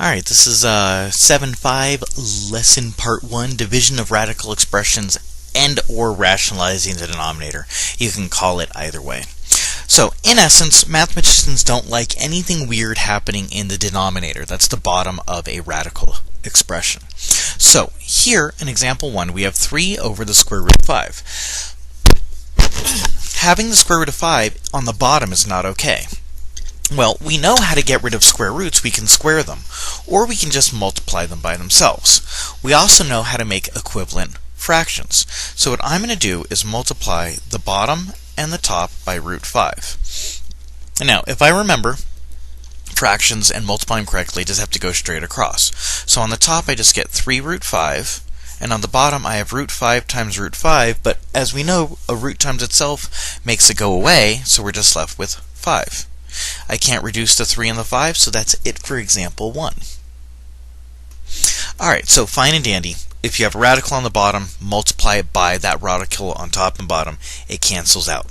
Alright, this is 7.5, lesson part 1, division of radical expressions and or rationalizing the denominator. You can call it either way. So, in essence, mathematicians don't like anything weird happening in the denominator. That's the bottom of a radical expression. So, here, in example 1, we have 3 over the square root of 5. Having the square root of 5 on the bottom is not okay. Well, we know how to get rid of square roots. We can square them, or we can just multiply them by themselves. We also know how to make equivalent fractions. So what I'm going to do is multiply the bottom and the top by root 5. And now, if I remember fractions and multiply them correctly, I just have to go straight across. So on the top I just get 3 root 5, and on the bottom I have root 5 times root 5, but as we know, a root times itself makes it go away, so we're just left with 5. I can't reduce the 3 and the 5, so that's it for example 1. Alright, so fine and dandy. If you have a radical on the bottom, multiply it by that radical on top and bottom. It cancels out.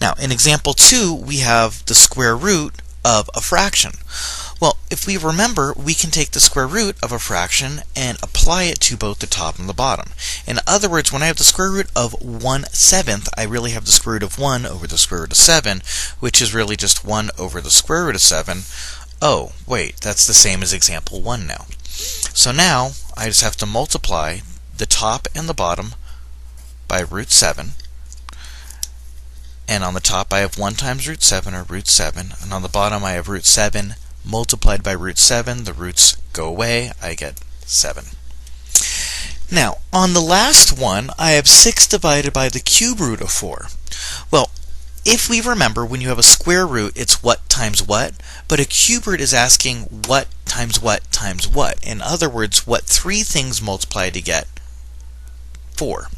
Now, in example 2, we have the square root of a fraction. Well, if we remember, we can take the square root of a fraction and apply it to both the top and the bottom. In other words, when I have the square root of 1/7, I really have the square root of 1 over the square root of 7, which is really just 1 over the square root of 7. Oh, wait, that's the same as example 1 now. So now, I just have to multiply the top and the bottom by root 7. And on the top I have 1 times root 7, or root 7. And on the bottom I have root 7 multiplied by root 7. The roots go away. I get 7. Now, on the last one, I have 6 divided by the cube root of 4. Well, if we remember, when you have a square root, it's what times what, but a cube root is asking what times what times what. In other words, what 3 things multiply to get 4.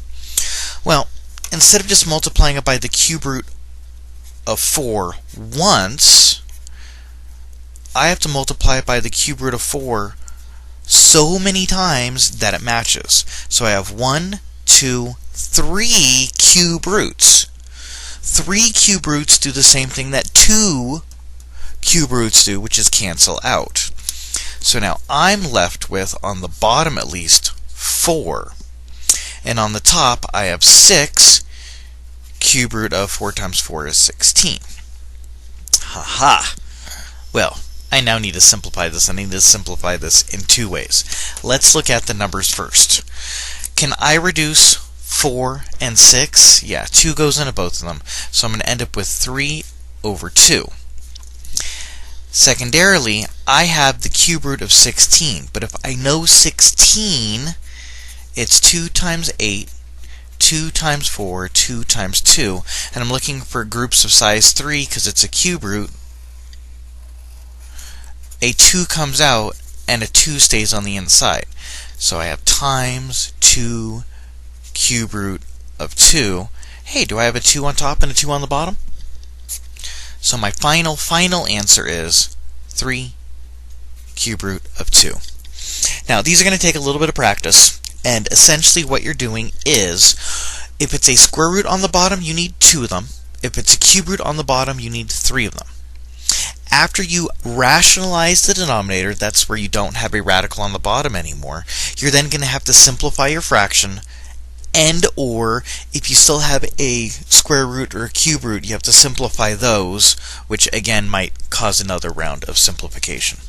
Well, instead of just multiplying it by the cube root of 4 once, I have to multiply it by the cube root of 4 so many times that it matches. So I have 1, 2, 3 cube roots. 3 cube roots do the same thing that 2 cube roots do, which is cancel out. So now I'm left with, on the bottom at least, 4. And on the top I have 6. Cube root of 4 times 4 is 16. Haha! Well, I now need to simplify this. I need to simplify this in 2 ways. Let's look at the numbers first. Can I reduce 4 and 6? Yeah, 2 goes into both of them. So I'm going to end up with 3 over 2. Secondarily, I have the cube root of 16. But if I know 16, it's 2 times 8, 2 times 4, 2 times 2. And I'm looking for groups of size 3 because it's a cube root. A 2 comes out and a 2 stays on the inside. So I have times 2 cube root of 2. Hey, do I have a 2 on top and a 2 on the bottom? So my final answer is 3 cube root of 2. Now, these are going to take a little bit of practice, and essentially what you're doing is, if it's a square root on the bottom, you need 2 of them. If it's a cube root on the bottom, you need 3 of them. After you rationalize the denominator, that's where you don't have a radical on the bottom anymore, you're then going to have to simplify your fraction, and or if you still have a square root or a cube root, you have to simplify those, which again might cause another round of simplification.